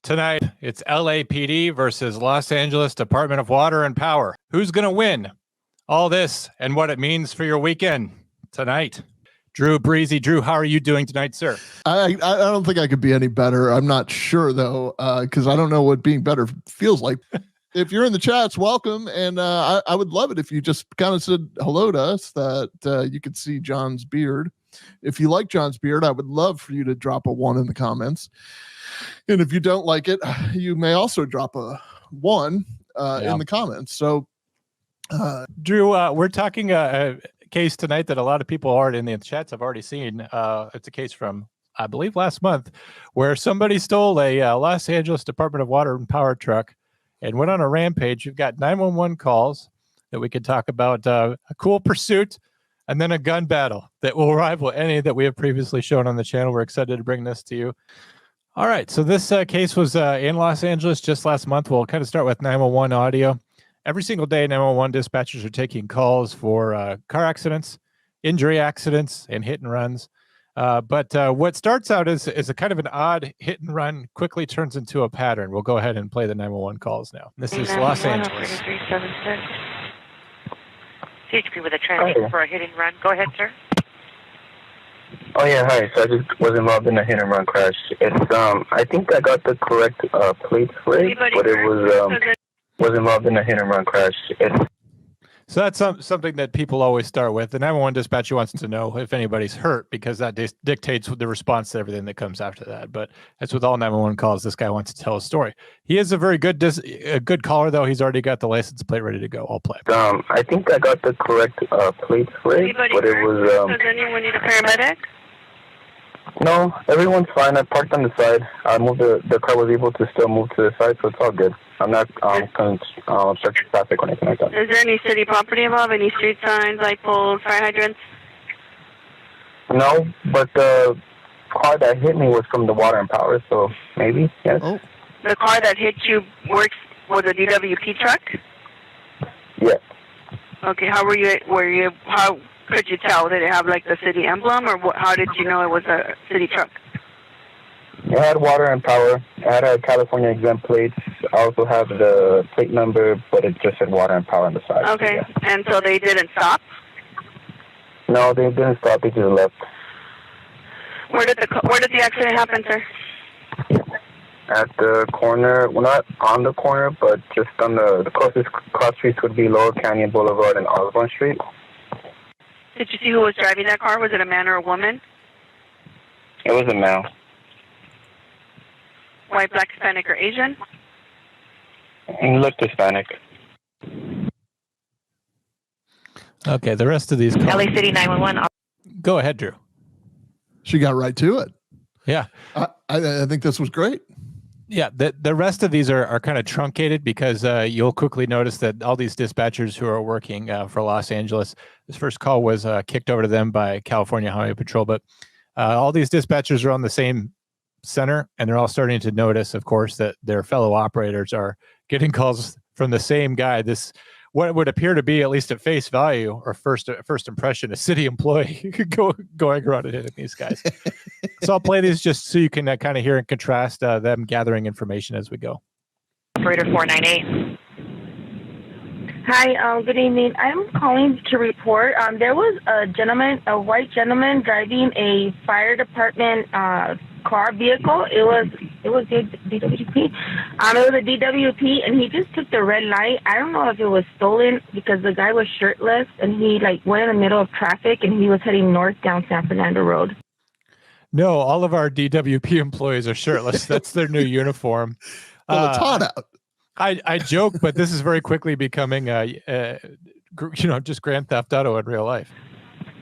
Tonight, it's LAPD versus Los Angeles Department of Water and Power. Who's going to win? All this and what it means for your weekend tonight. Drew Breezy. Drew, how are you doing tonight, sir? I don't think I could be any better. I'm not sure, though, because I don't know what being better feels like. If you're in the chats, welcome. And I would love it if you just kind of said hello to us, that you could see John's beard. If you like John's beard, I would love for you to drop a 1 in the comments. And if you don't like it, you may also drop a 1 in the comments. So, Drew, we're talking a case tonight that a lot of people already in the chats have already seen. It's a case from, I believe, last month, where somebody stole a Los Angeles Department of Water and Power truck and went on a rampage. You've got 911 calls that we could talk about, a cool pursuit, and then a gun battle that will rival any that we have previously shown on the channel. We're excited to bring this to you. All right, so this case was in Los Angeles just last month. We'll kind of start with 911 audio. Every single day, 911 dispatchers are taking calls for car accidents, injury accidents, and hit and runs. But what starts out as a kind of an odd hit and run quickly turns into a pattern. We'll go ahead and play the 911 calls now. This is Los Angeles. CHP with a transfer for a hit and run. Go ahead, sir. Oh yeah, hi. So I just was involved in a hit and run crash. It's I think I got the correct plates for it, but it was involved in a hit and run crash. So that's something that people always start with. The 911 dispatcher wants to know if anybody's hurt because that dictates the response to everything that comes after that. But as with all 911 calls, this guy wants to tell a story. He is a very good good caller, though. He's already got the license plate ready to go. I'll play. I think I got the correct plates for it, but it was. Does anyone need a paramedic? No, everyone's fine. I parked on the side. I moved the car was able to still move to the side, so it's all good. I'm not obstructing traffic or anything like that. Is there any city property involved? Any street signs, light poles, fire hydrants? No, but the car that hit me was from the water and power, so maybe, yes. Oh. The car that hit you was a DWP truck? Yes. Okay, how could you tell? Did it have like the city emblem, or how did you know it was a city truck? It had water and power. It had a California exempt plates. I also have the plate number, but it just said water and power on the side. Okay, so, yeah. And so they didn't stop? No, they didn't stop. They just left. Where did the accident happen, sir? At the corner, well, not on the corner, but just on the closest cross streets would be Lower Canyon Boulevard and Osborne Street. Did you see who was driving that car? Was it a man or a woman? It was a male. White, black, Hispanic, or Asian? He looked Hispanic. Okay, the rest of these calls. LA City 911. Go ahead, Drew. she got right to it. Yeah. I think this was great. Yeah, the rest of these are kind of truncated because you'll quickly notice that all these dispatchers who are working for Los Angeles, this first call was kicked over to them by California Highway Patrol, but all these dispatchers are on the same center, and they're all starting to notice, of course, that their fellow operators are getting calls from the same guy. This, what would appear to be, at least at face value or first impression, a city employee going around and hitting these guys. So I'll play these just so you can kind of hear and contrast them gathering information as we go. Operator 498. Hi, good evening. I'm calling to report. There was a white gentleman driving a fire department car vehicle. It was DWP. It was a DWP, and he just took the red light. I don't know if it was stolen because the guy was shirtless, and he went in the middle of traffic, and he was heading north down San Fernando Road. No, all of our DWP employees are shirtless. That's their new uniform. Well, it's hot out. I joke, but this is very quickly becoming, just Grand Theft Auto in real life.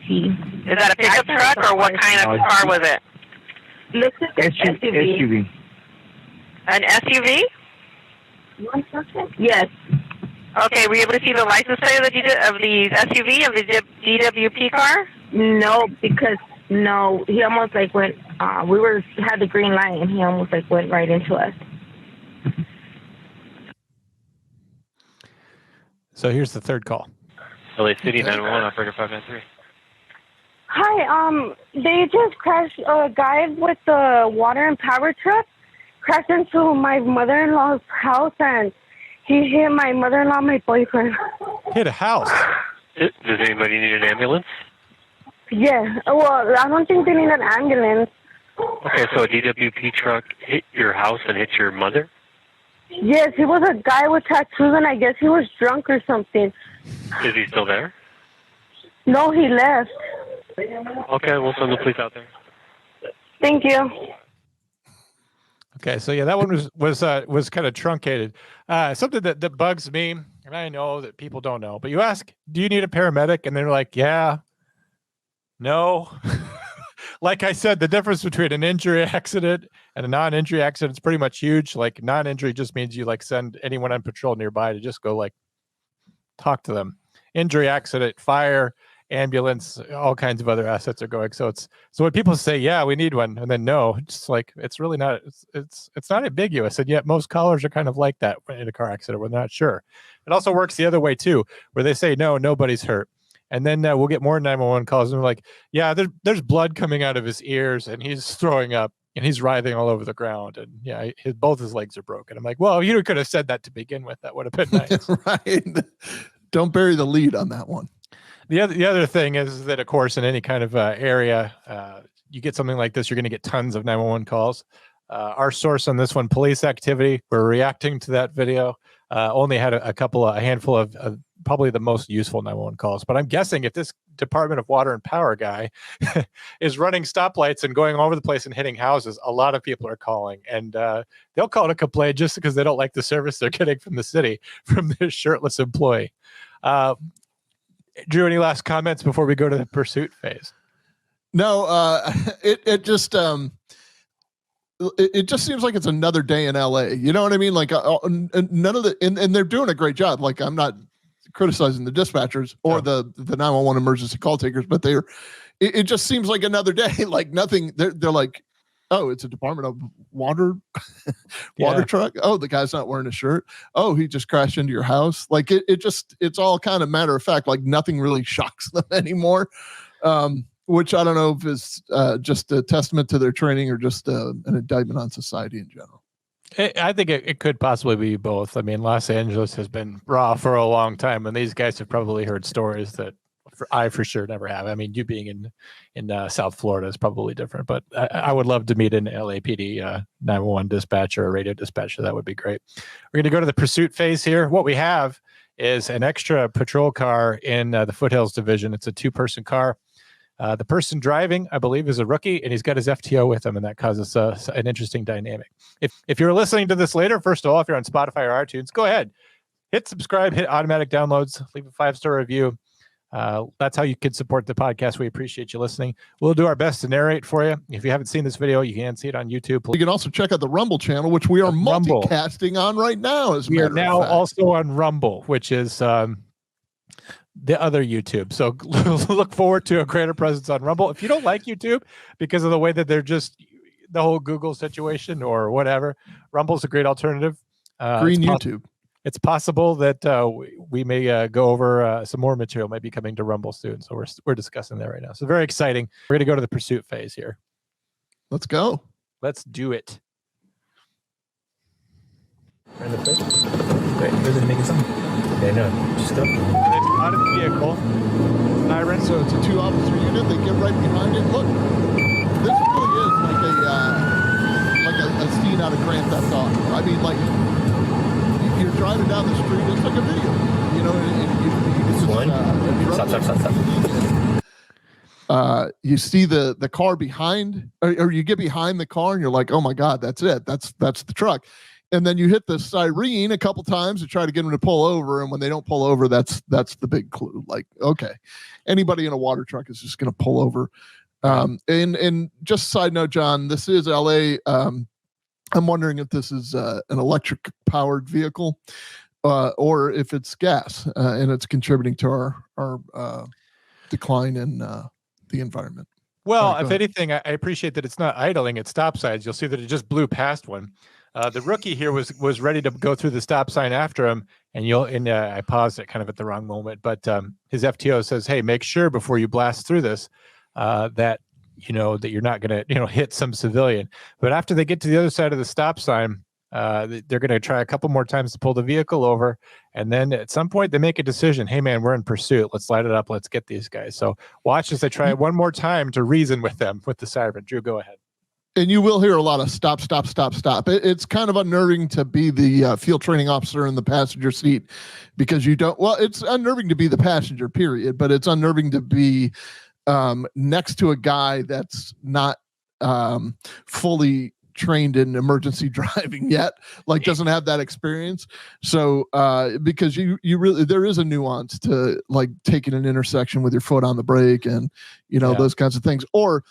Is that a pickup truck, or what kind of car was it? Looks like an SUV. An SUV? Yes. Okay, were you able to see the license plate of the SUV, of the DWP car? No, because he almost went. Had the green light, and he almost went right into us. So here's the third call. LA City 911, operator 593. Hi, they just crashed a guy with the water and power truck, crashed into my mother-in-law's house, and he hit my mother-in-law, my boyfriend. Hit a house. Does anybody need an ambulance? Yeah. Well, I don't think they need an ambulance. Okay, so a DWP truck hit your house and hit your mother? Yes, he was a guy with tattoos, and I guess he was drunk or something. Is he still there? No, he left. Okay, we'll send the police out there. Thank you. Okay, so yeah, that one was kind of truncated. Something that bugs me, and I know that people don't know, but you ask, do you need a paramedic? And they're like, yeah, no. Like I said, the difference between an injury accident and a non-injury accident is pretty much huge. Like non-injury just means you like send anyone on patrol nearby to just go like talk to them. Injury accident, fire, ambulance, all kinds of other assets are going. So when people say, yeah, we need one, and then no, it's like it's really not. It's not ambiguous, and yet most callers are kind of like that in a car accident. We're not sure. It also works the other way too, where they say no, nobody's hurt. And then we'll get more 911 calls, and we're like, yeah, there's blood coming out of his ears, and he's throwing up, and he's writhing all over the ground, and yeah, both his legs are broken. I'm like, well, you could have said that to begin with. That would have been nice. Right. Don't bury the lead on that one. The other thing is that, of course, in any kind of area, you get something like this, you're going to get tons of 911 calls. Our source on this one, police activity, we're reacting to that video. Only had a handful of probably the most useful 911 calls. But I'm guessing if this Department of Water and Power guy is running stoplights and going all over the place and hitting houses, a lot of people are calling, and they'll call to complain just because they don't like the service they're getting from the city from this shirtless employee. Drew, any last comments before we go to the pursuit phase? No, it just seems like it's another day in LA. You know what I mean? Like none of the, and they're doing a great job. Like I'm not criticizing the dispatchers or the 911 emergency call takers, but it just seems like another day. Like nothing. They're like, oh, it's a Department of Water truck. Oh, the guy's not wearing a shirt. Oh, he just crashed into your house. Like it's all kind of matter of fact. Like nothing really shocks them anymore. Which I don't know if is just a testament to their training or just an indictment on society in general. I think it could possibly be both. I mean, Los Angeles has been raw for a long time, and these guys have probably heard stories that I for sure never have. I mean, you being in South Florida is probably different, but I would love to meet an LAPD 911 dispatcher or radio dispatcher. That would be great. We're going to go to the pursuit phase here. What we have is an extra patrol car in the Foothills division. It's a 2-person car. The person driving, I believe, is a rookie, and he's got his FTO with him, and that causes an interesting dynamic. If you're listening to this later, first of all, if you're on Spotify or iTunes, go ahead, hit subscribe, hit automatic downloads, leave a 5-star review. That's how you can support the podcast. We appreciate you listening. We'll do our best to narrate for you. If you haven't seen this video, you can see it on YouTube. You can also check out the Rumble channel, which we are multicasting on right now. We are now also on Rumble, which is the other YouTube. So look forward to a greater presence on Rumble. If you don't like YouTube because of the way that they're just the whole Google situation or whatever, Rumble's a great alternative. Green YouTube. It's possible that we may go over some more material might be coming to Rumble soon. So we're discussing that right now. So very exciting. We're going to go to the pursuit phase here. Let's go. Let's do it. In the place? Wait, where's it making sound? Yeah, no, just go. They've spotted the vehicle. Siren. So it's a 2-officer unit. They get right behind it. Look, this really is like a scene out of Grand Theft Auto. I mean, like you're driving down the street. It's like a video. You know, Stop. You see the car behind, or you get behind the car, and you're like, oh my God, that's it. That's the truck. And then you hit the siren a couple times to try to get them to pull over. And when they don't pull over, that's the big clue. Like, okay, anybody in a water truck is just going to pull over. And just a side note, John, this is LA. I'm wondering if this is an electric powered vehicle or if it's gas and it's contributing to our decline in the environment. Well, if anything, I appreciate that it's not idling at stop signs. You'll see that it just blew past one. The rookie here was ready to go through the stop sign after him, and I paused it kind of at the wrong moment. But his FTO says, "Hey, make sure before you blast through this that you know that you're not going to hit some civilian. But after they get to the other side of the stop sign, they're going to try a couple more times to pull the vehicle over, and then at some point they make a decision. Hey man, we're in pursuit. Let's light it up. Let's get these guys. So watch as they try one more time to reason with them with the siren. Drew, go ahead. And you will hear a lot of stop, stop, stop, stop. It's kind of unnerving to be the field training officer in the passenger seat because you don't. Well, it's unnerving to be the passenger, period. But it's unnerving to be next to a guy that's not fully trained in emergency driving yet, like doesn't have that experience. So because you really, there is a nuance to like taking an intersection with your foot on the brake and those kinds of things. Or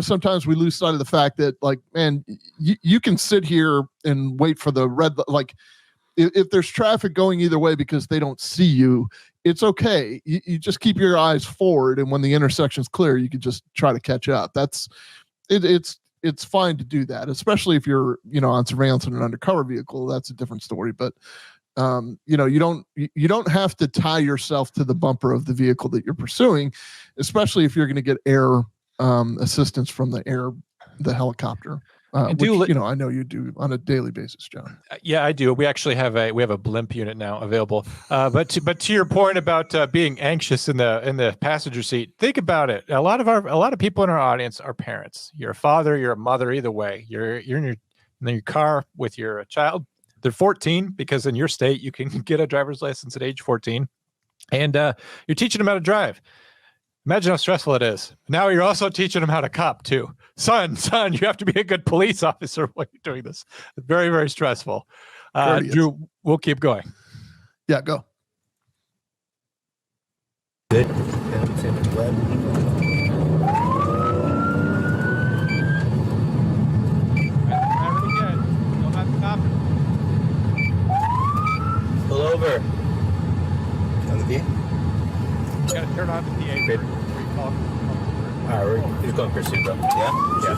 sometimes we lose sight of the fact that like, man, you can sit here and wait for the red, like if there's traffic going either way because they don't see you, it's okay. You just keep your eyes forward, and when the intersection's clear, you can just try to catch up. That's it's fine to do that, especially if you're on surveillance in an undercover vehicle. That's a different story. But you don't have to tie yourself to the bumper of the vehicle that you're pursuing, especially if you're going to get air assistance from the helicopter. Which, I know you do on a daily basis, John. Yeah, I do. We actually have a blimp unit now available. But to your point about being anxious in the passenger seat, think about it. A lot of people in our audience are parents. You're a father, you're a mother. Either way, you're in your car with your child. They're 14 because in your state you can get a driver's license at age 14, and you're teaching them how to drive. Imagine how stressful it is. Now you're also teaching them how to cop too. Son, you have to be a good police officer while you're doing this. Very, very stressful. Drew, we'll keep going. Yeah, go. Good. Pull over. On the V? You gotta turn on the PA. Good. All right, we're just going pursuit, bro. Yeah? Yeah.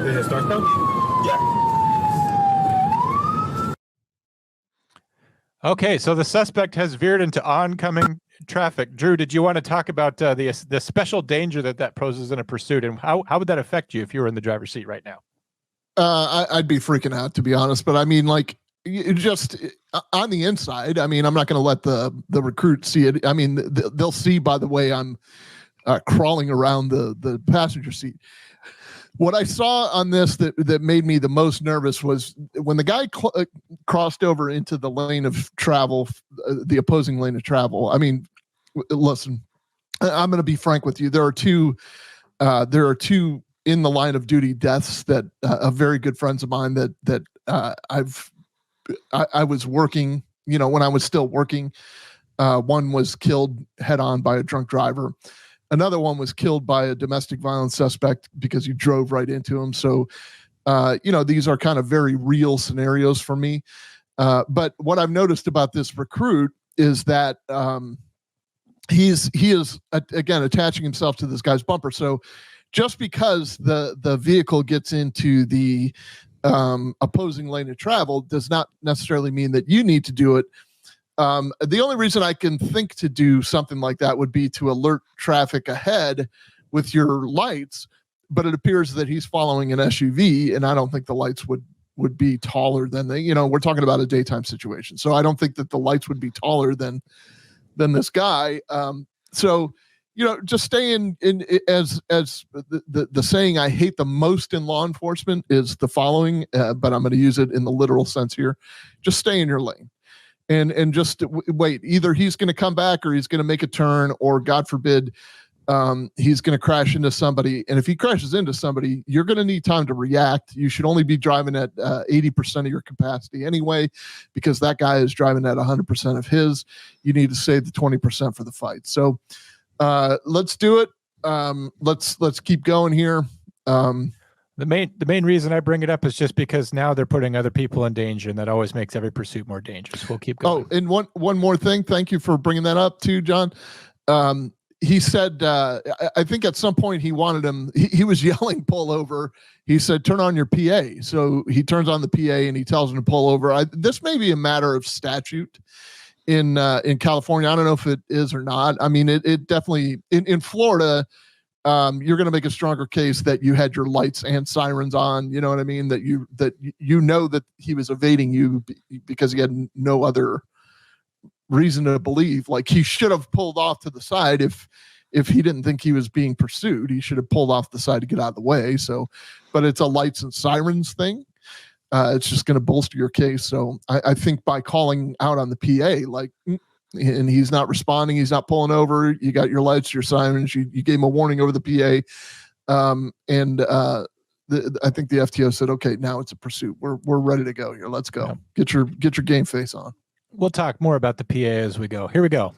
Is it start though? Yeah. Okay, so the suspect has veered into oncoming traffic. Drew, did you want to talk about the special danger that poses in a pursuit, and how would that affect you if you were in the driver's seat right now? I'd be freaking out, to be honest. But I mean, like, just on the inside, I mean, I'm not going to let the recruit see it. I mean, they'll see by the way I'm crawling around the passenger seat. What I saw on this that made me the most nervous was when the guy crossed over into the lane of travel, the opposing lane of travel. I mean, listen, I'm going to be frank with you. There are two in the line of duty deaths that are very good friends of mine that I was working, when I was still working. One was killed head on by a drunk driver. Another one was killed by a domestic violence suspect because he drove right into him. So, these are kind of very real scenarios for me. But what I've noticed about this recruit is that he is again attaching himself to this guy's bumper. So just because the vehicle gets into the opposing lane of travel does not necessarily mean that you need to do it. The only reason I can think to do something like that would be to alert traffic ahead with your lights, but it appears that he's following an SUV, and I don't think the lights would be taller than we're talking about a daytime situation. So I don't think that the lights would be taller than this guy. So, just stay in as the saying I hate the most in law enforcement is the following, but I'm going to use it in the literal sense here. Just stay in your lane. And just wait. Either he's going to come back or he's going to make a turn, or God forbid, he's going to crash into somebody. And if he crashes into somebody, you're going to need time to react. You should only be driving at 80% of your capacity anyway, because that guy is driving at 100% of his. You need to save the 20% for the fight. So let's do it. Let's keep going here. The main reason I bring it up is just because now they're putting other people in danger, and that always makes every pursuit more dangerous. We'll keep going. Oh, and one more thing. Thank you for bringing that up too, John. He said, I think at some point he wanted him. He was yelling, "Pull over." He said, "Turn on your PA." So he turns on the PA and he tells him to pull over. This may be a matter of statute in California. I don't know if it is or not. I mean, it definitely in Florida. You're going to make a stronger case that you had your lights and sirens on. You know what I mean? That that he was evading you because he had no other reason to believe. Like, he should have pulled off to the side if he didn't think he was being pursued. He should have pulled off the side to get out of the way. So, but it's a lights and sirens thing. It's just going to bolster your case. So I think by calling out on the PA, like, and he's not responding, he's not pulling over, you got your lights, your sirens, you gave him a warning over the PA. I think the FTO said, okay, now it's a pursuit. We're ready to go here. Let's go. Yeah. Get your game face on. We'll talk more about the PA as we go. Here we go.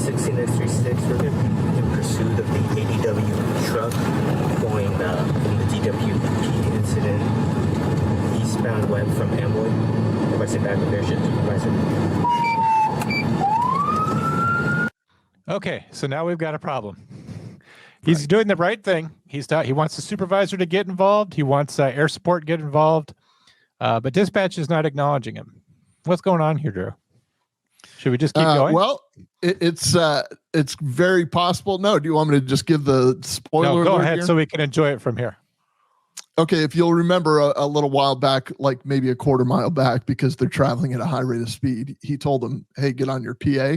16936, we're in pursuit of the ADW truck going from the DWP incident eastbound went from Amboy. If I sit back with their ship supervisor. Okay, so now we've got a problem. He's doing the right thing. He wants the supervisor to get involved. He wants air support to get involved. But dispatch is not acknowledging him. What's going on here, Drew? Should we just keep going? Well, it's very possible. No, do you want me to just give the spoiler? No, go ahead here? So we can enjoy it from here. Okay, if you'll remember a little while back, like maybe a quarter mile back, because they're traveling at a high rate of speed, he told them, hey, get on your PA.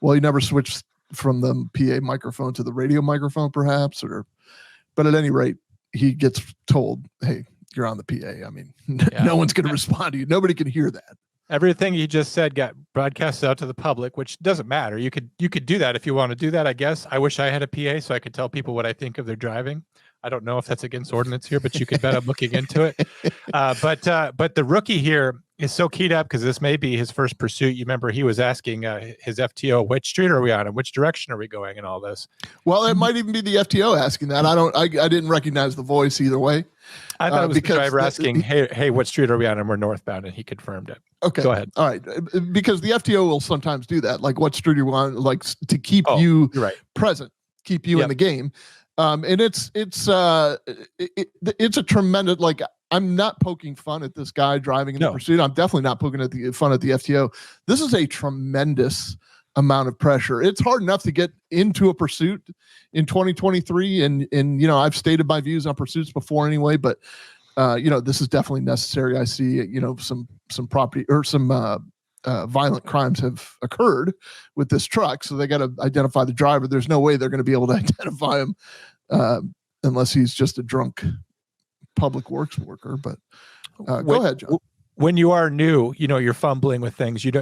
Well, he never switched from the PA microphone to the radio microphone, perhaps, but at any rate, he gets told, hey, you're on the PA. I mean, no one's going to respond to you. Nobody can hear that. Everything he just said got broadcasted out to the public, which doesn't matter. You could do that if you want to do that, I guess. I wish I had a PA so I could tell people what I think of their driving. I don't know if that's against ordinance here, but you could bet I'm looking into it. But the rookie here is so keyed up because this may be his first pursuit. You remember he was asking his FTO, which street are we on and which direction are we going and all this. Well, it might even be the FTO asking that. I didn't recognize the voice either way. I thought it was the driver asking, hey, what street are we on? And we're northbound, and he confirmed it. Okay. Go ahead. All right. Because the FTO will sometimes do that. Like, what street you want, like, to keep you present, keep you in the game. And it's a tremendous, like, I'm not poking fun at this guy driving in the pursuit. I'm definitely not poking fun at the FTO. This is a tremendous amount of pressure. It's hard enough to get into a pursuit in 2023. And I've stated my views on pursuits before anyway, but this is definitely necessary. I see, some property or some violent crimes have occurred with this truck. So they got to identify the driver. There's no way they're going to be able to identify him unless he's just a drunk public works worker. But go ahead, John. When you are new, you're fumbling with things. You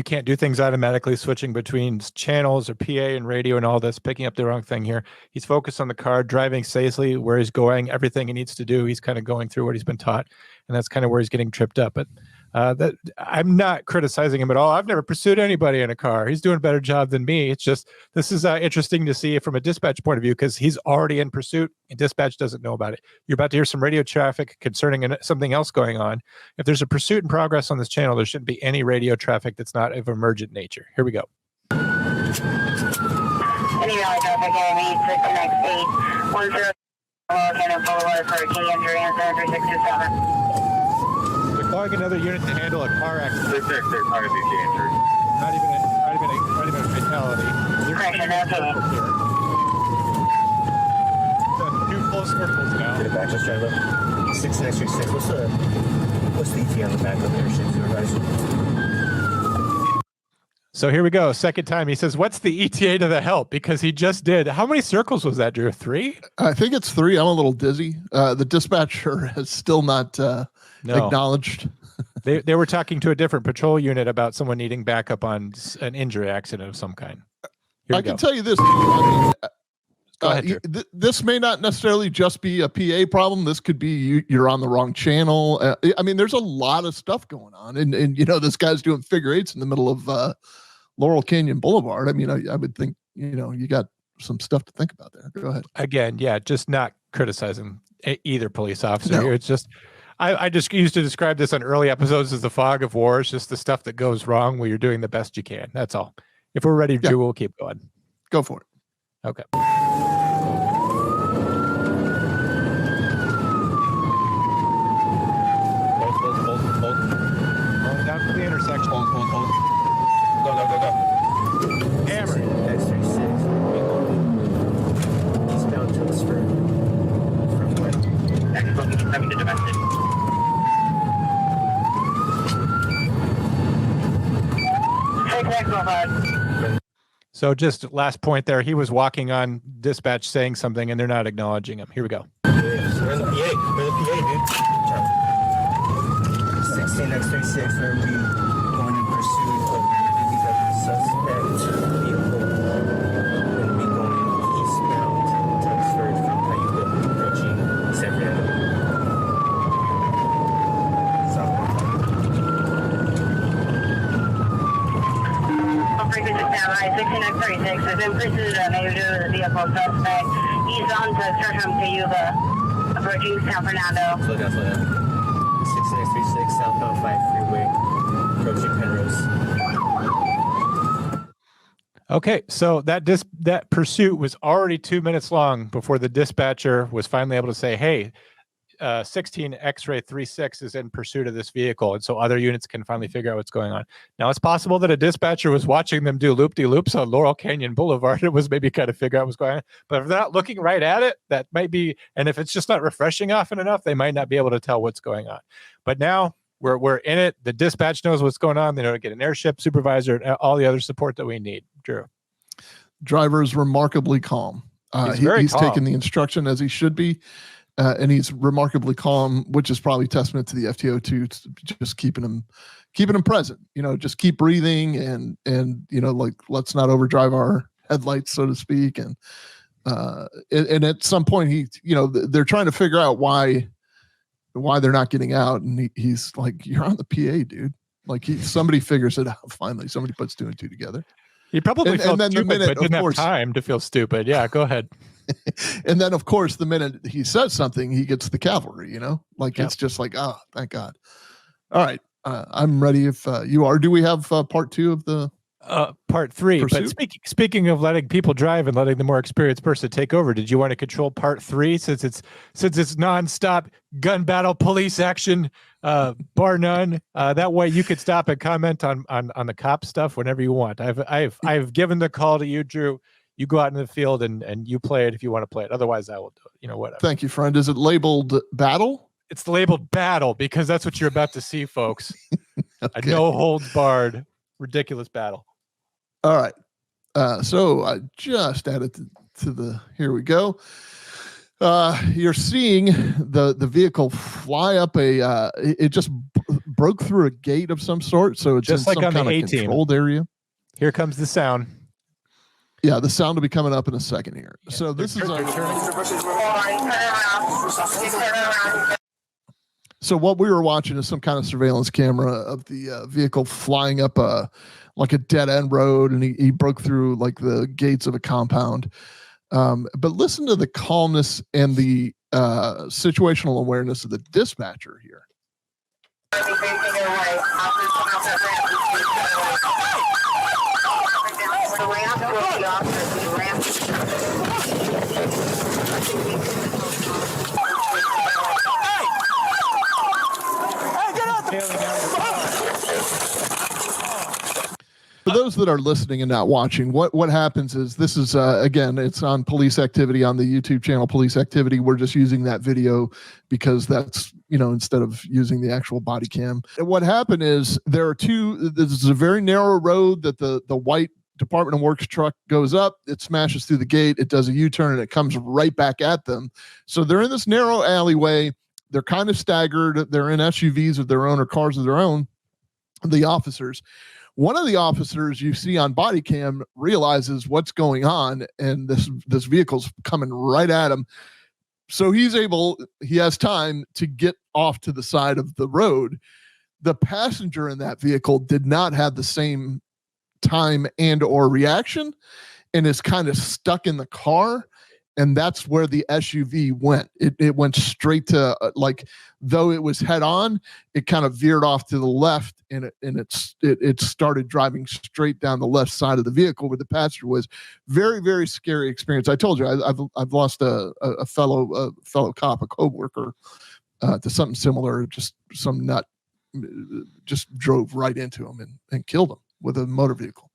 can't do things automatically, switching between channels or PA and radio and all this, picking up the wrong thing here. He's focused on the car, driving safely, where he's going, everything he needs to do. He's kind of going through what he's been taught, and that's kind of where he's getting tripped up. But that I'm not criticizing him at all. I've never pursued anybody in a car. He's doing a better job than me. It's just, this is interesting to see from a dispatch point of view, because he's already in pursuit and dispatch doesn't know about it. You're about to hear some radio traffic concerning something else going on. If there's a pursuit in progress on this channel, there shouldn't be any radio traffic that's not of emergent nature. Here we go. Any rally traffic, AME 6X810 Cannon Boulevard for King Andrew Answer 3627. Calling another unit to handle a car accident. They're not going to be injured. Not even a fatality. Correction, okay. Two full circles now. Get it back, let's drive up. 6936. What's the ETA on the back of their ship supervisor? So here we go. Second time he says, what's the ETA to the help? Because he just did. How many circles was that, Drew? 3? I think it's 3. I'm a little dizzy. The dispatcher has still not acknowledged. they were talking to a different patrol unit about someone needing backup on an injury accident of some kind. I can tell you this. I mean, Go ahead, this may not necessarily just be a PA problem. This could be you're on the wrong channel. I mean, there's a lot of stuff going on, and this guy's doing figure eights in the middle of Laurel Canyon Boulevard. I mean, I would think you got some stuff to think about there. Go ahead. Again, just not criticizing either police officer No. here. It's just I just used to describe this on early episodes as the fog of war. It's just the stuff that goes wrong where you're doing the best you can. That's all. If we're ready, Drew, we'll keep going. Go for it. Okay. So just last point there, he was walking on dispatch saying something and they're not acknowledging him. Here we go. We're in the PA. We're in the PA, dude. 16x36, we're going to be going in pursuit of the suspect vehicle. We're going to be going eastbound, transferred from Cayuga, approaching San Fernando. Frequency stand by 16x36 is in pursuit of a vehicle suspect. He's on to search from Cayuga, approaching San Fernando. Slow down, slow down. 16x36, southbound 5 freeway, approaching Penrose. Okay, so that pursuit was already 2 minutes long before the dispatcher was finally able to say, hey, 16 X-ray 36 is in pursuit of this vehicle. And so other units can finally figure out what's going on. Now, it's possible that a dispatcher was watching them do loop-de-loops on Laurel Canyon Boulevard. It was maybe kind of figure out what's going on. But if they're not looking right at it, that might be, and if it's just not refreshing often enough, they might not be able to tell what's going on. But now we're in it. The dispatch knows what's going on. They know to get an airship supervisor and all the other support that we need. Drew. Driver is remarkably calm. He's calm. taking the instruction as he should be. And he's remarkably calm, which is probably testament to the FTO too, just keeping him present. Just keep breathing and like let's not overdrive our headlights, so to speak. And at some point they're trying to figure out why they're not getting out, and he's like, "You're on the PA, dude." Like somebody figures it out finally. Somebody puts 2 and 2 together. He probably felt then stupid, but didn't have course, time to feel stupid. Yeah, go ahead. And then, of course, the minute he says something, he gets the cavalry, It's just like, oh, thank God. All right. I'm ready if you are. Do we have part 2 of the part 3? pursuit? But speaking of letting people drive and letting the more experienced person take over, did you want to control part 3 since it's nonstop gun battle, police action, bar none? That way you could stop and comment on the cop stuff whenever you want. I've given the call to you, Drew. You go out in the field and you play it if you want to play it. Otherwise, I will do it. Whatever. Thank you, friend. Is it labeled battle? It's labeled battle because that's what you're about to see, folks. Okay. A no holds barred, ridiculous battle. All right. So I just added to the, here we go. You're seeing the vehicle fly up it just broke through a gate of some sort. So it's just in like some on the kind of A-team. Controlled area. Here comes the sound. Yeah, the sound will be coming up in a second here. Yeah, So this is so what we were watching is some kind of surveillance camera of the vehicle flying up like a dead end road, and he broke through like the gates of a compound. But listen to the calmness and the situational awareness of the dispatcher here. For those that are listening and not watching, what happens is this is again, it's on Police Activity on the YouTube channel Police Activity. We're just using that video because that's, instead of using the actual body cam. And what happened is this is a very narrow road that the white Department of Works truck goes up, it smashes through the gate, it does a U-turn, and it comes right back at them. So they're in this narrow alleyway. They're kind of staggered. They're in SUVs of their own or cars of their own, the officers. One of the officers you see on body cam realizes what's going on, and this vehicle's coming right at him. So he has time to get off to the side of the road. The passenger in that vehicle did not have the same time and or reaction, and is kind of stuck in the car. And that's where the SUV went. It went straight to though it was head on, it kind of veered off to the left, and it started driving straight down the left side of the vehicle where the passenger was. Very, very scary experience. I told you I've lost a fellow cop, a coworker, to something similar. Just some nut just drove right into him and killed him with a motor vehicle.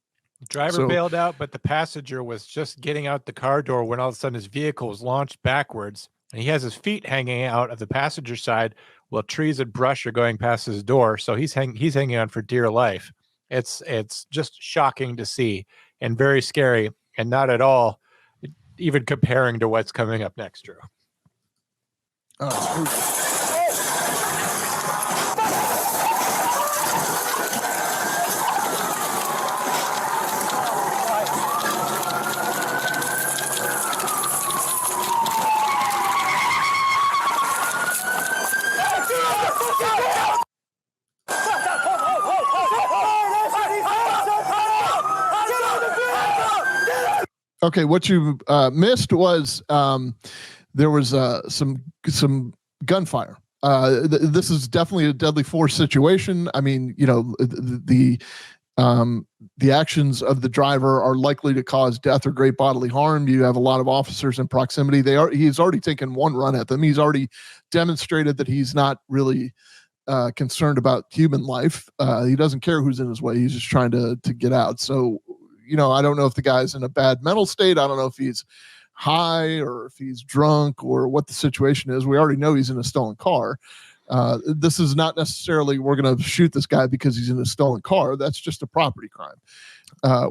Driver bailed out, but the passenger was just getting out the car door when all of a sudden his vehicle was launched backwards, and he has his feet hanging out of the passenger side while trees and brush are going past his door. So he's hanging on for dear life. It's just shocking to see and very scary, and not at all even comparing to what's coming up next, Drew. Okay, what you missed was there was some gunfire. This is definitely a deadly force situation. I mean, you know, the actions of the driver are likely to cause death or great bodily harm. You have a lot of officers in proximity. He's already taken one run at them. He's already demonstrated that he's not really concerned about human life. He doesn't care who's in his way. He's just trying to get out. So, you know, I don't know if the guy's in a bad mental state. I don't know if he's high or if he's drunk or what the situation is. We already know he's in a stolen car. This is not necessarily we're going to shoot this guy because he's in a stolen car. That's just a property crime.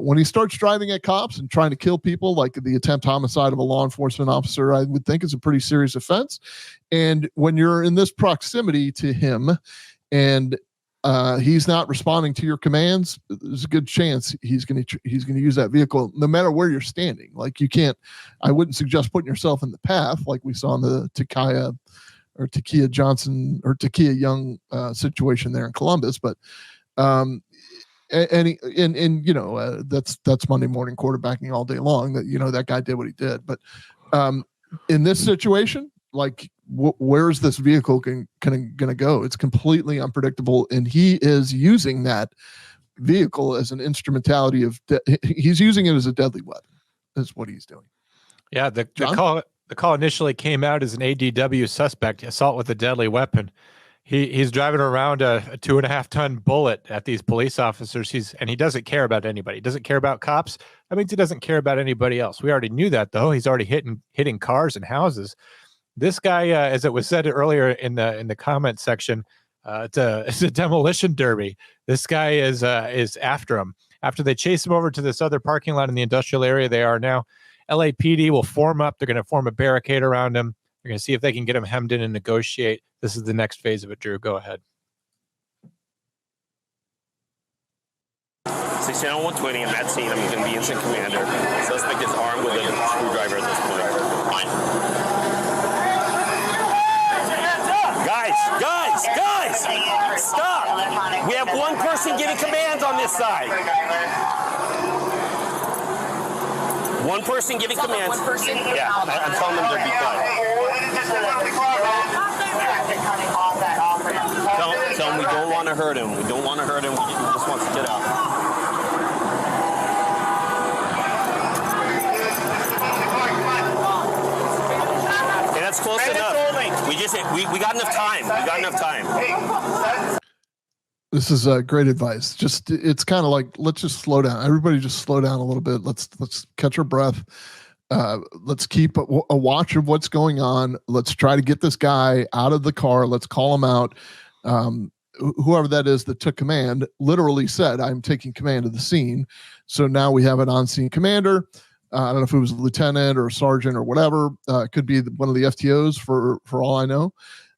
When he starts driving at cops and trying to kill people, like the attempt homicide of a law enforcement officer, I would think is a pretty serious offense. And when you're in this proximity to him and he's not responding to your commands, there's a good chance he's going to use that vehicle no matter where you're standing. Like I wouldn't suggest putting yourself in the path like we saw in the Takia Young situation there in Columbus. But and you know, that's Monday morning quarterbacking all day long, that, you know, that guy did what he did. But in this situation, like, where's this vehicle gonna go? It's completely unpredictable, and he is using that vehicle as an instrumentality of he's using it as a deadly weapon. That's what he's doing. Yeah, the call initially came out as an ADW suspect, assault with a deadly weapon. He's driving around a 2.5-ton bullet at these police officers. He doesn't care about anybody. He doesn't care about cops. That means he doesn't care about anybody else. We already knew that, though. He's already hitting cars and houses. This guy, as it was said earlier in the comment section, it's a demolition derby. This guy is after him. After they chase him over to this other parking lot in the industrial area they are now, LAPD will form up. They're going to form a barricade around him. They're going to see if they can get him hemmed in and negotiate. This is the next phase of it, Drew. Go ahead. 16 on 120 in that scene. I'm going to be instant commander. Suspect is armed with a screwdriver at this point. Guys, stop! We have one person giving commands on this side. One person giving commands. Yeah, I'm telling them to be quiet. Tell him we don't want to hurt him. We don't want to hurt him. He just wants to get out. Okay, that's close enough. We got enough time. We got enough time. This is great advice. It's kind of like, let's just slow down. Everybody just slow down a little bit. Let's catch our breath. Let's keep a watch of what's going on. Let's try to get this guy out of the car. Let's call him out. Whoever that is that took command literally said, I'm taking command of the scene. So now we have an on-scene commander. I don't know if it was a lieutenant or a sergeant or whatever. It could be one of the FTOs for all I know.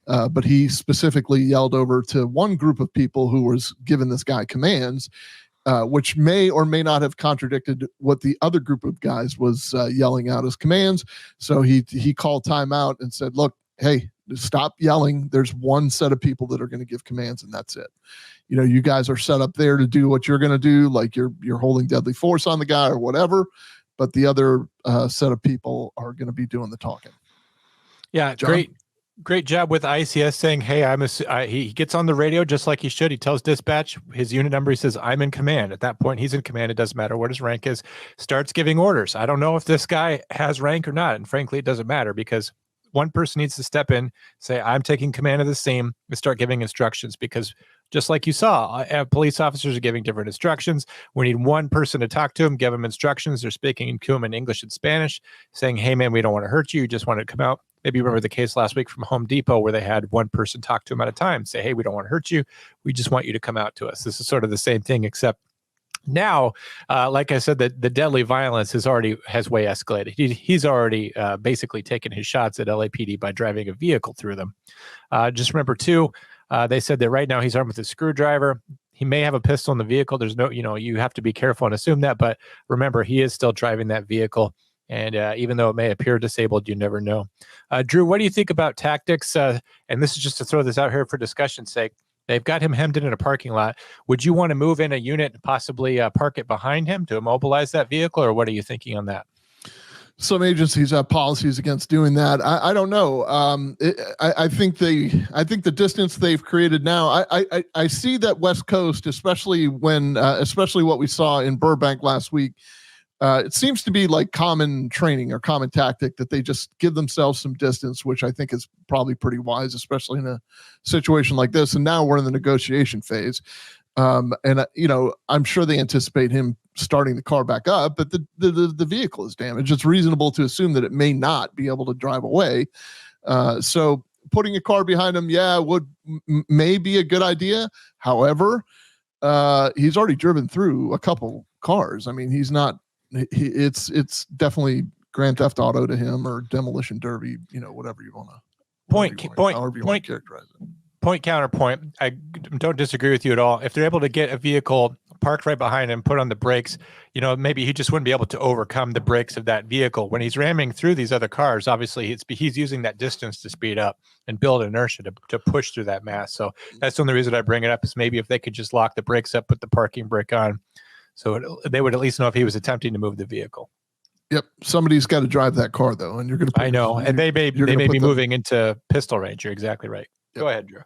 But he specifically yelled over to one group of people who was giving this guy commands, which may or may not have contradicted what the other group of guys was yelling out as commands. So he called timeout and said, look, hey, stop yelling. There's one set of people that are going to give commands, and that's it. You know, you guys are set up there to do what you're going to do, like you're holding deadly force on the guy or whatever, but the other set of people are going to be doing the talking. Yeah, John? Great job with ICS saying, hey, he gets on the radio just like he should. He tells dispatch his unit number. He says, I'm in command. At that point, he's in command. It doesn't matter what his rank is. Starts giving orders. I don't know if this guy has rank or not. And frankly, it doesn't matter because one person needs to step in, say, I'm taking command of the scene, and start giving instructions, because just like you saw, police officers are giving different instructions. We need one person to talk to him, give him instructions. They're speaking to him in English and Spanish, saying, hey, man, we don't want to hurt you. You just want to come out. Maybe you remember the case last week from Home Depot where they had one person talk to him at a time, say, hey, we don't want to hurt you. We just want you to come out to us. This is sort of the same thing, except Now, like I said, the deadly violence has way escalated. He's already basically taken his shots at LAPD by driving a vehicle through them. Just remember, too, they said that right now he's armed with a screwdriver. He may have a pistol in the vehicle. There's no, you have to be careful and assume that. But remember, he is still driving that vehicle. And even though it may appear disabled, you never know. Drew, what do you think about tactics? And this is just to throw this out here for discussion's sake. They've got him hemmed in a parking lot. Would you want to move in a unit and possibly park it behind him to immobilize that vehicle, or what are you thinking on that? Some agencies have policies against doing that. I don't know. I think the distance they've created now. I see that West Coast, especially what we saw in Burbank last week. It seems to be like common training or common tactic that they just give themselves some distance, which I think is probably pretty wise, especially in a situation like this. And now we're in the negotiation phase. And I'm sure they anticipate him starting the car back up, but the vehicle is damaged. It's reasonable to assume that it may not be able to drive away. So putting a car behind him, may be a good idea. However, he's already driven through a couple cars. I mean, he's not. It's definitely Grand Theft Auto to him, or Demolition Derby, whatever you want to characterize it. Point counterpoint. I don't disagree with you at all. If they're able to get a vehicle parked right behind him, put on the brakes, maybe he just wouldn't be able to overcome the brakes of that vehicle. When he's ramming through these other cars, obviously he's using that distance to speed up and build inertia to push through that mass. So that's the only reason I bring it up, is maybe if they could just lock the brakes up, put the parking brake on, so they would at least know if he was attempting to move the vehicle. Yep. Somebody's got to drive that car, though. And you're going to. I know. And they may be moving into pistol range. You're exactly right. Yep. Go ahead, Drew.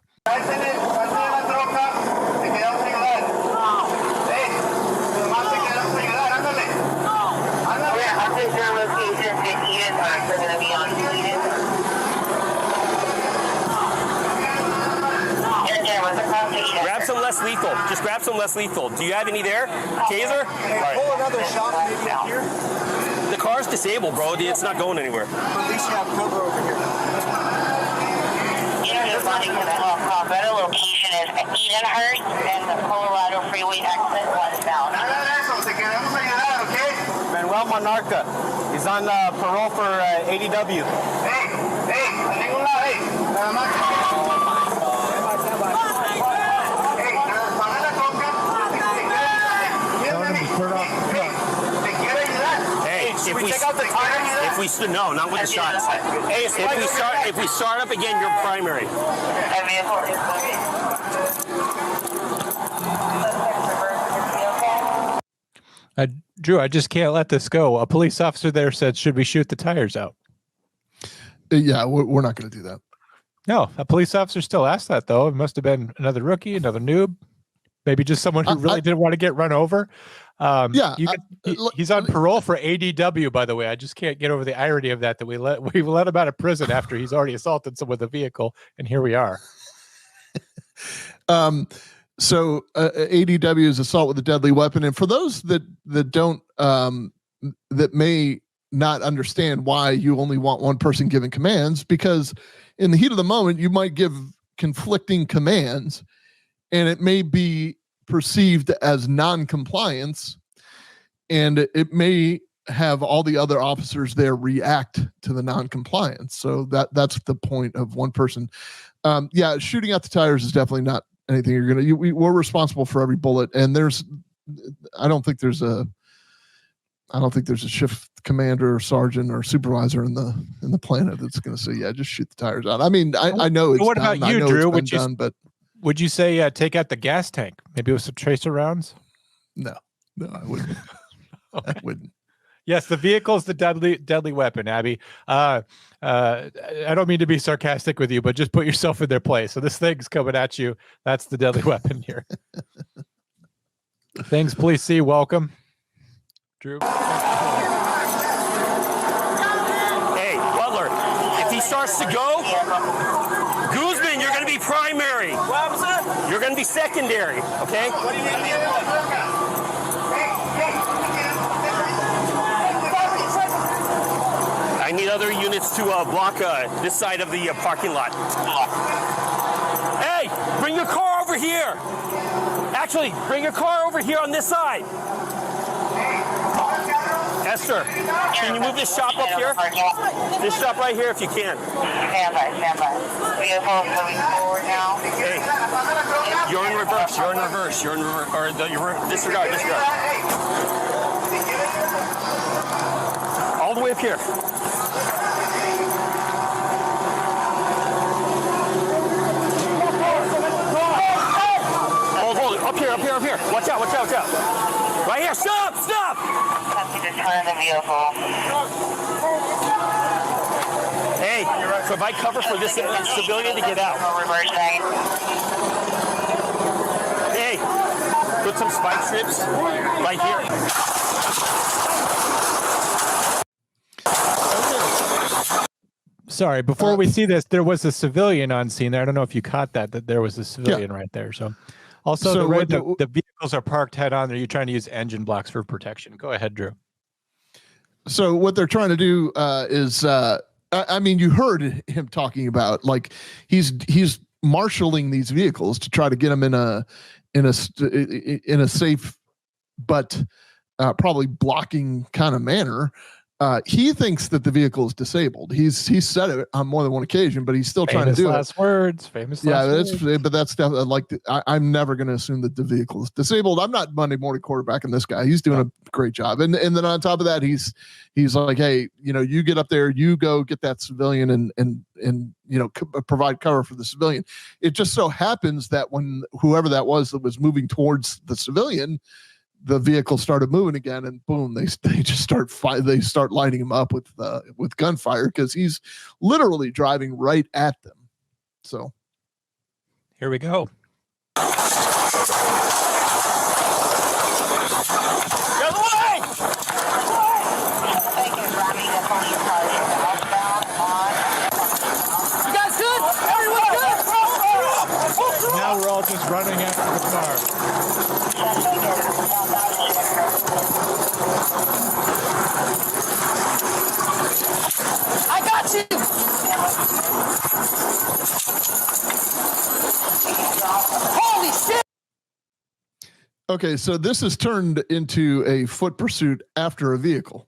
Grab some less lethal. Just grab some less lethal. Do you have any there? Taser? Right. Pull another shot maybe up here. The car's disabled, bro. It's not going anywhere. At least you have cover over here. Better location is Edenhurst and the Colorado Freeway exit westbound. Manuel Monarca. He's on parole for ADW. If we take out the tires, no, not with the shots. Hey, if we start up again, you're primary. Drew, I just can't let this go. A police officer there said, "Should we shoot the tires out?" Yeah, we're not going to do that. No, a police officer still asked that, though. It must have been another rookie, another noob, maybe just someone who really didn't want to get run over. He's on parole for ADW, by the way. I just can't get over the irony of that we let him out of prison after he's already assaulted someone with a vehicle, and here we are. So ADW is assault with a deadly weapon, and for those that don't that may not understand why you only want one person giving commands, because in the heat of the moment you might give conflicting commands, and it may be perceived as non-compliance, and it may have all the other officers there react to the non-compliance. So that's the point of one person. Shooting out the tires is definitely not anything we're responsible for every bullet, and I don't think there's a shift commander or sergeant or supervisor in the planet that's going to say, just shoot the tires out. I mean, I know it's what about you, Drew? Would you say take out the gas tank, maybe with some tracer rounds? No, I wouldn't. Okay. I wouldn't. Yes, the vehicle is the deadly weapon, Abby. I don't mean to be sarcastic with you, but just put yourself in their place. So this thing's coming at you. That's the deadly weapon here. Things Police C, welcome. Drew. Hey, Butler, if he starts to go, Guzman, you're going to be primary. You're going to be secondary, okay? What do you mean? I need other units to block this side of the parking lot. Hey, bring your car over here. Actually, bring your car over over here on this side. Esther, can you move this shop up here? This shop right here if you can. Stand by. Vehicle moving forward now. Hey, you're in reverse. Or disregard. All the way up here. Hold it. Up here. Watch out. Right here. Stop. Turn the vehicle. Hey, provide cover for this civilian to get out. Reverse lane. Hey, put some spike strips right here. Sorry, before we see this, there was a civilian on scene there. I don't know if you caught that there was a civilian right there. So also the vehicles are parked head on. Are you trying to use engine blocks for protection? Go ahead, Drew. So what they're trying to do is, I mean, you heard him talking about like he's marshaling these vehicles to try to get them in a safe but probably blocking kind of manner. He thinks that the vehicle is disabled. He's said it on more than one occasion, but he's still trying to do famous last words. But that's definitely like I'm never going to assume that the vehicle is disabled. I'm not Monday morning quarterbacking this guy. He's doing a great job, and then on top of that, he's like, hey, you get up there, you go get that civilian, and provide cover for the civilian. It just so happens that when whoever that was moving towards the civilian, the vehicle started moving again, and boom, they just start lining him up with gunfire because he's literally driving right at them. So here we go. Now we're all just running after the car. I got you! Holy shit! Okay, so this has turned into a foot pursuit after a vehicle.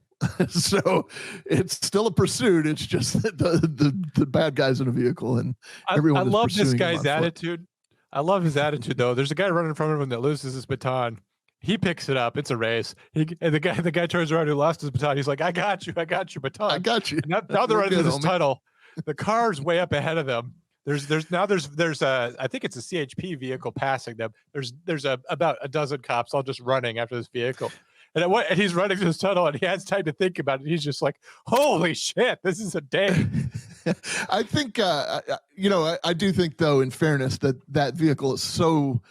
So it's still a pursuit. It's just that the bad guys in a vehicle, and everyone. I love this guy's attitude. I love his attitude, though. There's a guy running from him that loses his baton. He picks it up. It's a race. And the guy turns around who lost his baton. He's like, "I got you baton. I got you." Now they're running this tunnel. The car's way up ahead of them. There's a I think it's a CHP vehicle passing them. There's about a dozen cops all just running after this vehicle. And he's running through this tunnel, and he has time to think about it. He's just like, "Holy shit, this is a day." I think, I do think, though, in fairness, that vehicle is so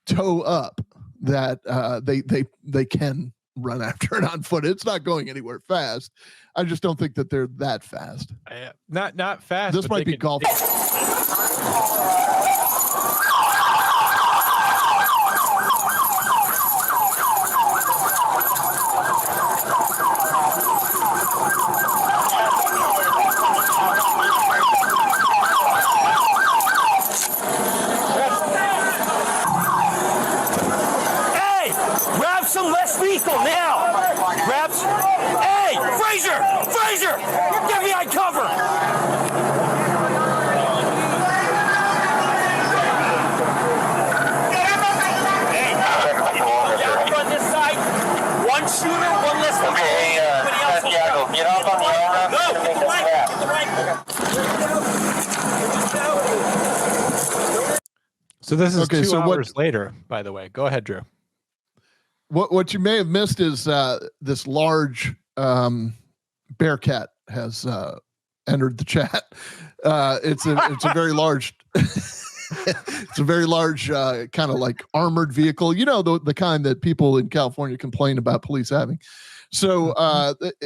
toe up that they can run after it on foot. It's not going anywhere fast. I just don't think that they're that fast. Not fast. This might be golf. Fraser! Get behind cover! Hey, on this side, one shooter, one less. Okay, Santiago, get off on the arm. No, get the right. So this is 2 hours later, by the way. Go ahead, Drew. What you may have missed is this large Bearcat has entered the chat. It's a very large it's a very large kind of like armored vehicle, the kind that people in California complain about police having. So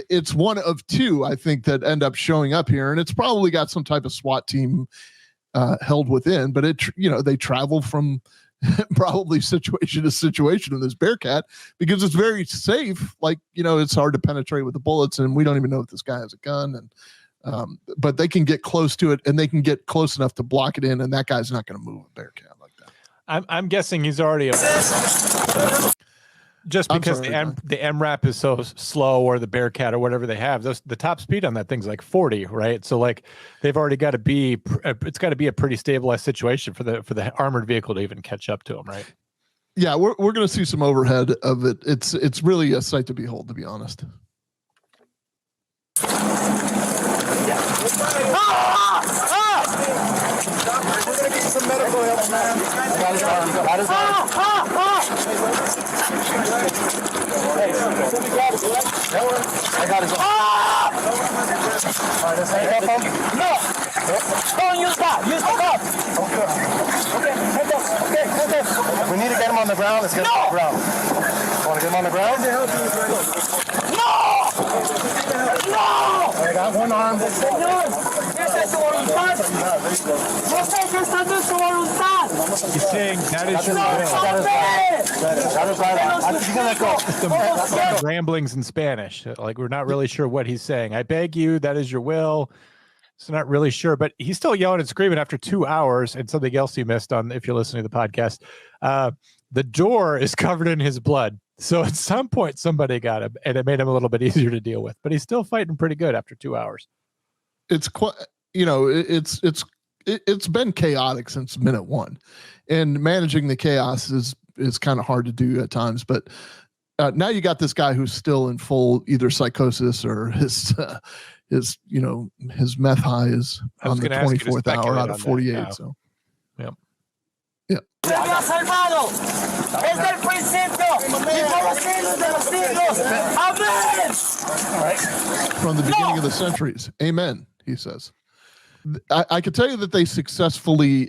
it's one of two, I think, that end up showing up here, and it's probably got some type of SWAT team held within, but they travel from probably situation to situation in this Bearcat because it's very safe. Like, it's hard to penetrate with the bullets, and we don't even know if this guy has a gun. And but they can get close to it, and they can get close enough to block it in, and that guy's not going to move a Bearcat like that. I'm guessing he's already. Just because the MRAP is so slow, or the Bearcat or whatever they have, the top speed on that thing's like 40, right? So like they've already got to be, it's got to be a pretty stabilized situation for the armored vehicle to even catch up to them, right? Yeah, we're going to see some overhead of it. It's really a sight to behold, to be honest. We're gonna get some medical help, man. Got his arm. Got his arm. Hey, somebody grab it. I got his arm. All right, let's hang up him. No! Don't use that. Use the cup. Okay. Okay. We need to get him on the ground. Let's get him on the ground. Want to get him on the ground? No! I got one arm. He's saying that is your will. Some ramblings in Spanish. Like, we're not really sure what he's saying. I beg you, that is your will. So not really sure, but he's still yelling and screaming after 2 hours. And something else you missed on, if you're listening to the podcast, the door is covered in his blood. So at some point somebody got him, and it made him a little bit easier to deal with, but he's still fighting pretty good after 2 hours. It's quite, it's been chaotic since minute one, and managing the chaos is kind of hard to do at times, but now you got this guy who's still in full either psychosis or his meth high is on the 24th hour out of 48. That, so, yep. From the beginning of the centuries. Amen, he says. I could tell you that they successfully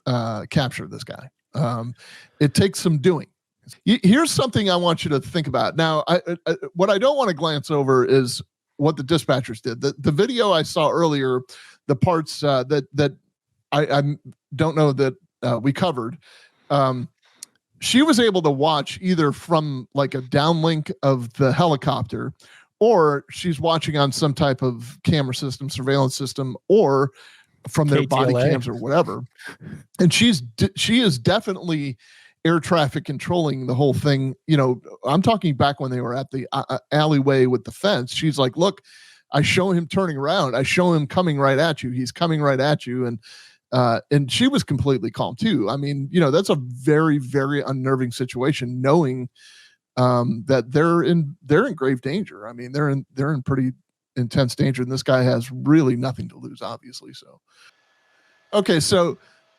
captured this guy. It takes some doing. Here's something I want you to think about. Now, what I don't want to glance over is what the dispatchers did. The video I saw earlier, the parts that I don't know that we covered, she was able to watch either from like a downlink of the helicopter, or she's watching on some type of camera system, surveillance system, or from their body cams or whatever. And she is definitely air traffic controlling the whole thing. I'm talking back when they were at the alleyway with the fence. She's like, look, I show him turning around. I show him coming right at you. He's coming right at you. And she was completely calm too. I mean, that's a very, very unnerving situation, knowing that they're in grave danger. I mean, they're in pretty intense danger, and this guy has really nothing to lose, obviously. So, okay, so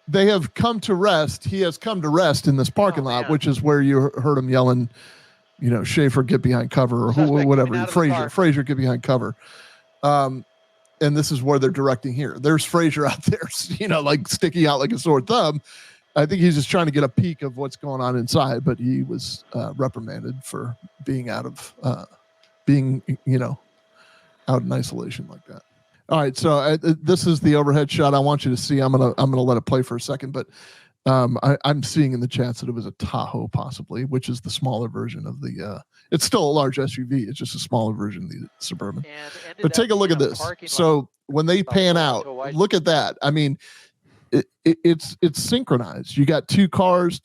they have come to rest. He has come to rest in this parking lot, which is where you heard him yelling, Schaefer, get behind cover, or whatever. Frazier, get behind cover. And this is where they're directing here. There's Frazier out there, like sticking out like a sore thumb. I think he's just trying to get a peek of what's going on inside, but he was reprimanded for being out in isolation like that. All right, so this is the overhead shot I want you to see. I'm gonna let it play for a second, but I'm seeing in the chats that it was a Tahoe, possibly, which is the smaller version of the. It's still a large SUV. It's just a smaller version of the Suburban. But take a look at this. So when they pan out, look at that. I mean, it's synchronized. You got two cars,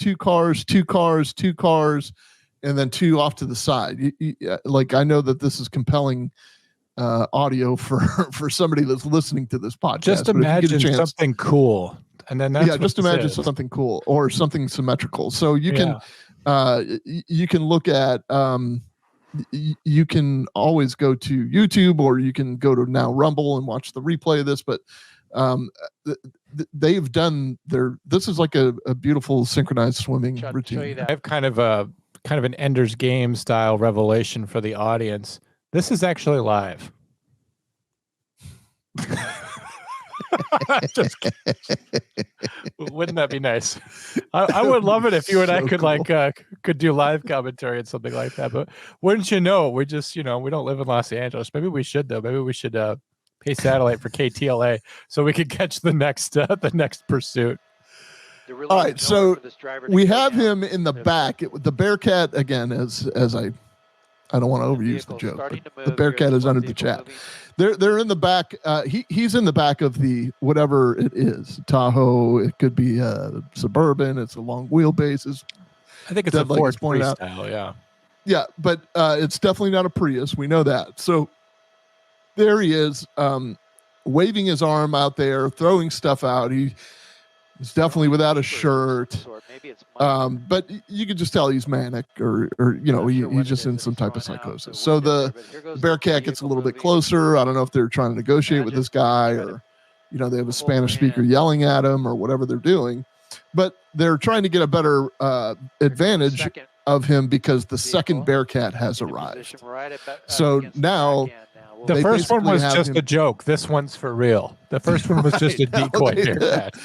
and then two off to the side. Like, I know that this is compelling audio for somebody that's listening to this podcast. Just imagine something cool, and then that's just imagine something cool or something symmetrical. So you can you can look at you can always go to YouTube, or you can go to now Rumble and watch the replay of this, but they've done this is like a beautiful synchronized swimming routine. I have kind of an Ender's Game style revelation for the audience. This is actually live. Just wouldn't that be nice? I would love it if you and I could could do live commentary and something like that. But wouldn't you know, we just we don't live in Los Angeles. Maybe we should though. Maybe we should pay satellite for KTLA so we could catch the next pursuit. All right, so we have him in the back. The Bearcat, again, as I don't want to overuse the joke, but the Bearcat is under the chat. They're in the back. He's in the back of the whatever it is, Tahoe. It could be a Suburban. It's a long wheelbase. I think it's a Dead Leg Ford has pointed out. Freestyle, yeah. Yeah, but it's definitely not a Prius. We know that. So there he is, waving his arm out there, throwing stuff out. He's definitely without a shirt. But you can just tell he's manic, or he's just in some type of psychosis. So the Bearcat gets a little bit closer. I don't know if they're trying to negotiate with this guy, or they have a Spanish speaker yelling at him, or whatever they're doing. But they're trying to get a better advantage of him because the second Bearcat has arrived. So now the first one was just a joke. This one's for real. The first one was just a decoy Bearcat.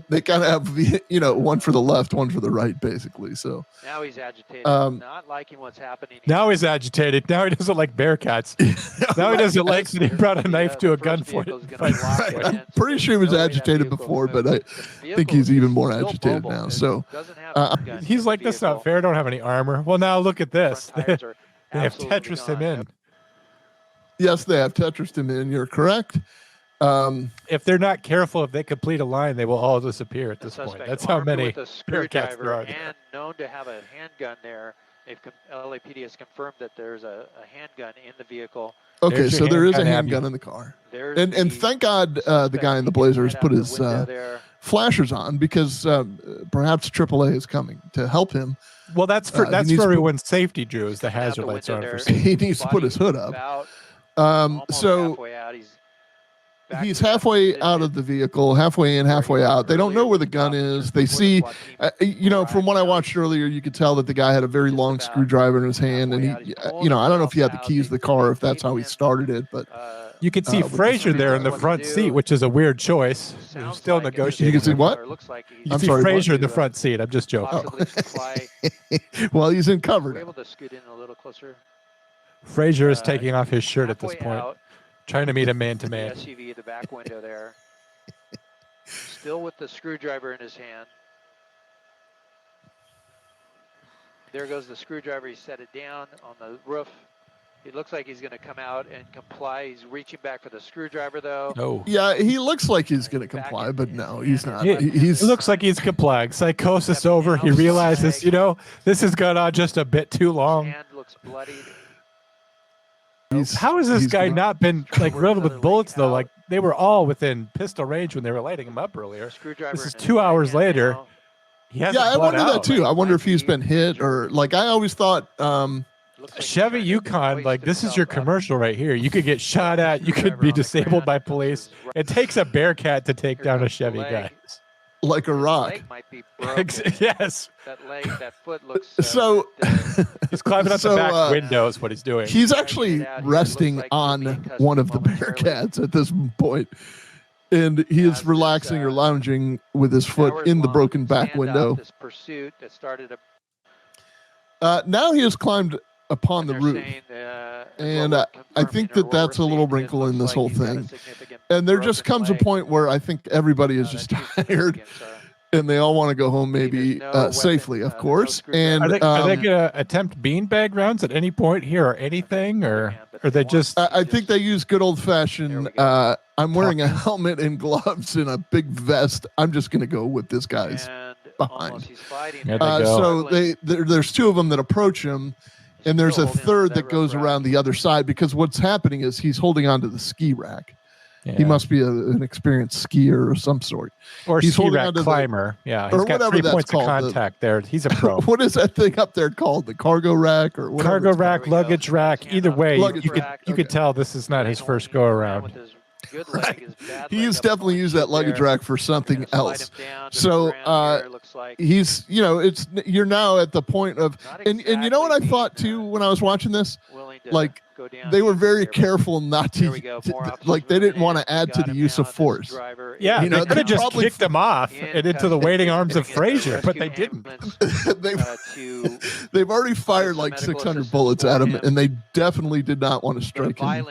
They kind of have, one for the left, one for the right, basically. So now he's agitated, not liking what's happening. Now he's agitated. Now he doesn't like Bearcats. Now he doesn't like that he brought a knife to a gunfight. I'm pretty sure he was agitated before, but I think he's even more agitated now. So he's like, "That's not fair. I don't have any armor." Well, now look at this. They have Tetris him in. Yes, they have Tetris him in. You're correct. If they're not careful, if they complete a line, they will all disappear at this point. That's how many Bearcats there are. And known to have a handgun there. LAPD has confirmed that there's a handgun in the vehicle. Okay, so there is a handgun in the car. And thank God the guy in the blazer has put his flashers on, because perhaps AAA is coming to help him. Well, that's for everyone's safety, Drew, is the hazard lights on for safety. He needs to put his hood up. So he's halfway out of the vehicle, halfway in, halfway out. They don't know where the gun is. They see, from what I watched earlier, you could tell that the guy had a very long screwdriver in his hand, and he, I don't know if he had the keys to the car, if that's how he started it, but you can see Frazier there in the front seat, which is a weird choice. He's still negotiating. You can see what? You see Frazier in the front seat. I'm just joking. Well, he's in cover. Able to scoot in a little closer. Frazier is taking off his shirt at this point, trying to meet a man-to-man. SUV, the back window there. Still with the screwdriver in his hand. There goes the screwdriver. He set it down on the roof. It looks like he's going to come out and comply. He's reaching back for the screwdriver, though. Oh. Yeah, he looks like he's going to comply, but no, he's not. He looks like he's complying. Psychosis over. He realizes, this has gone on just a bit too long. His hand looks bloodied. How has this guy not been riddled with bullets, though? Like, they were all within pistol range when they were lighting him up earlier. This is 2 hours later. Yeah, I wonder that too. I wonder if he's been hit, or I always thought Chevy Yukon, this is your commercial right here. You could get shot at, you could be disabled by police. It takes a Bearcat to take down a Chevy, guys. Like a rock. Yes. That foot looks. So he's climbing up the back window is what he's doing. He's actually resting on one of the Bearcats at this point, and he is relaxing or lounging with his foot in the broken back window. This pursuit that started now he has climbed upon the roof, and I think that's a little wrinkle in this whole thing. And there just comes a point where I think everybody is just tired, and they all want to go home, maybe safely, of course. And are they going to attempt beanbag rounds at any point here, or anything, or are they just? I think they use good old fashioned. I'm wearing a helmet and gloves and a big vest. I'm just going to go with this guy's behind. So there's two of them that approach him, and there's a third that goes around the other side, because what's happening is he's holding onto the ski rack. Yeah. He must be an experienced skier of some sort. Or he's ski rack climber. He's got 3 points of contact there. He's a pro. What is that thing up there called? The cargo rack or whatever? Cargo rack, luggage rack. Either way, you could tell this is not his first go around. He's definitely used that luggage rack for something else. So he's, you're now at the point of, and you know what I thought too when I was watching this, they were very careful not to they didn't want to add to the use of force. Yeah, they could have just kicked him off and into the waiting arms of Frazier, but they didn't. They've already fired 600 bullets at him, and they definitely did not want to strike him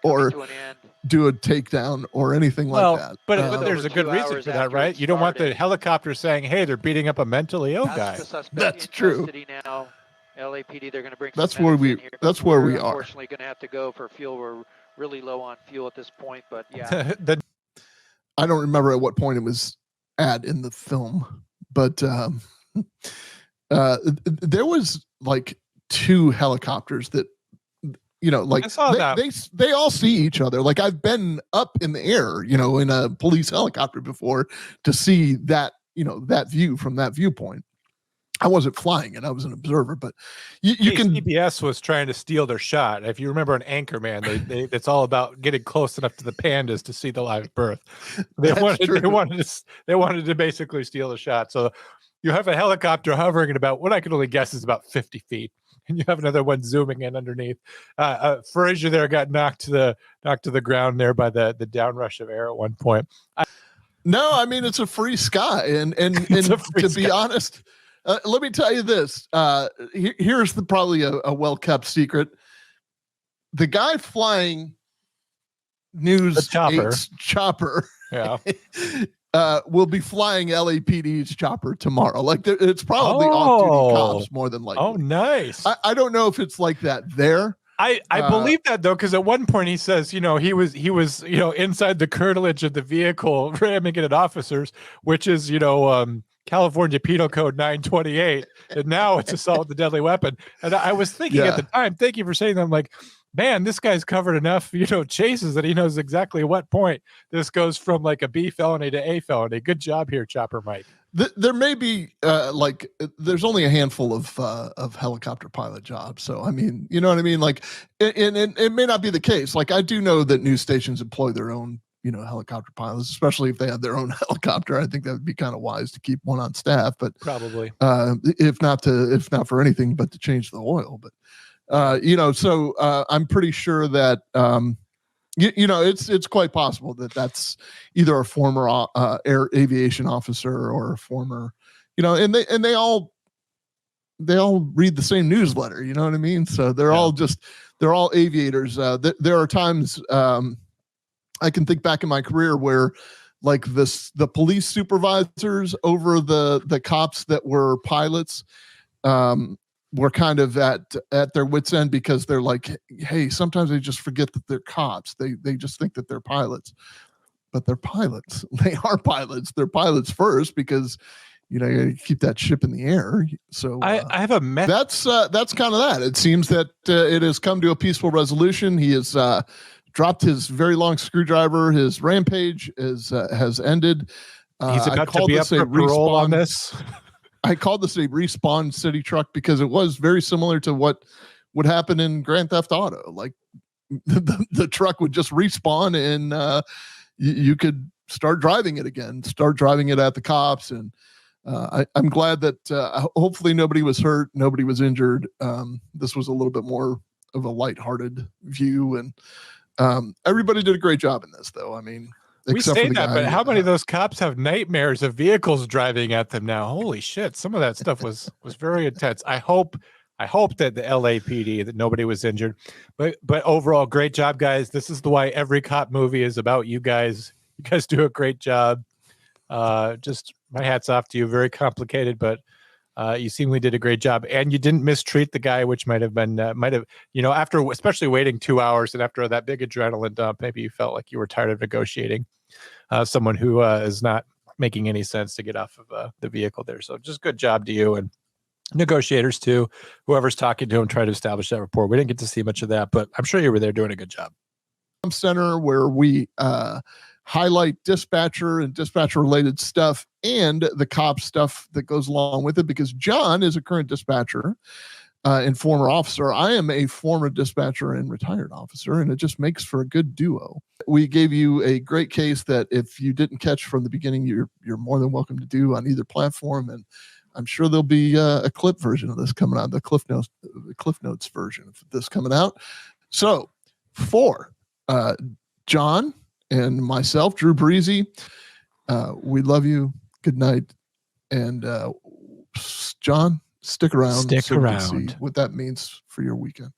or do a takedown or anything like that. But there's a good reason for that, right? You don't want the helicopter saying, "Hey, they're beating up a mentally ill guy." That's true. LAPD, they're going to bring. That's where we are. Unfortunately, going to have to go for fuel. We're really low on fuel at this point, but yeah. I don't remember at what point it was at in the film, but there was like 2 helicopters that, you know, like I saw that. they all see each other. Like I've been up in the air, you know, in a police helicopter before to see that, you know, that view from that viewpoint. I wasn't flying it; I was an observer. But you can. CBS was trying to steal their shot. If you remember an Anchorman, it's all about getting close enough to the pandas to see the live birth. They wanted to basically steal the shot. So you have a helicopter hovering at about what I can only guess is about 50 feet, and you have another one zooming in underneath. Frazier there got knocked to the ground there by the downrush of air at one point. No, I mean it's a free sky, and to be honest. Let me tell you this. Here's probably a well-kept secret. The guy flying News 8's chopper yeah. Will be flying LAPD's chopper tomorrow. Like it's probably off-duty cops more than likely. Oh, nice. I don't know if it's like that there. I believe that though, because at one point he says, you know, he was you know, inside the curtilage of the vehicle ramming it at officers, which is, you know, California Penal Code 928, and now it's assault with a deadly weapon. And I was thinking at the time, thank you for saying that. I'm like, man, this guy's covered enough, you know, chases that he knows exactly what point this goes from like a B felony to A felony. Good job here, Chopper Mike. There may be there's only a handful of helicopter pilot jobs. So, I mean, you know what I mean? Like, and it may not be the case. Like, I do know that news stations employ their own, you know, helicopter pilots, especially if they have their own helicopter. I think that would be kind of wise to keep one on staff, but probably if not for anything, but to change the oil. But, you know, so I'm pretty sure that, you know, it's quite possible that that's either a former air aviation officer or a former, you know, and they all read the same newsletter, you know what I mean? So they're all aviators. There are times, I can think back in my career where like the police supervisors over the cops that were pilots were kind of at their wits' end because they're like, hey, sometimes they just forget that they're cops. They just think that they're pilots, but they're pilots. They are pilots. They're pilots first because, you know, you keep that ship in the air. So I have a that's kind of that. It seems that it has come to a peaceful resolution. He is dropped his very long screwdriver. His rampage has ended. He's about to be up for parole on this. I called this a respawn city truck because it was very similar to what would happen in Grand Theft Auto. Like the truck would just respawn and you could start driving it again, start driving it at the cops. And I'm glad that hopefully nobody was hurt, nobody was injured. This was a little bit more of a lighthearted view, and everybody did a great job in this, though. I mean, we say that, but how many of those cops have nightmares of vehicles driving at them now? Holy shit! Some of that stuff was very intense. I hope that the LAPD, that nobody was injured, but overall, great job, guys. This is why every cop movie is about you guys. You guys do a great job. Just my hat's off to you. Very complicated, but you seemingly did a great job, and you didn't mistreat the guy, which might have, you know, after especially waiting 2 hours and after that big adrenaline dump, maybe you felt like you were tired of negotiating someone who is not making any sense to get off of the vehicle there. So just good job to you and negotiators too. Whoever's talking to him, try to establish that rapport. We didn't get to see much of that, but I'm sure you were there doing a good job. Center where we highlight dispatcher and dispatcher related stuff and the cop stuff that goes along with it, because John is a current dispatcher and former officer. I am a former dispatcher and retired officer, and it just makes for a good duo. We gave you a great case that if you didn't catch from the beginning, you're more than welcome to do on either platform, and I'm sure there'll be a clip version of this coming out, the Cliff Notes version of this coming out. So for John and myself, Drew Breezy, we love you. Good night. And John, stick around. Stick so we can around. see what that means for your weekend.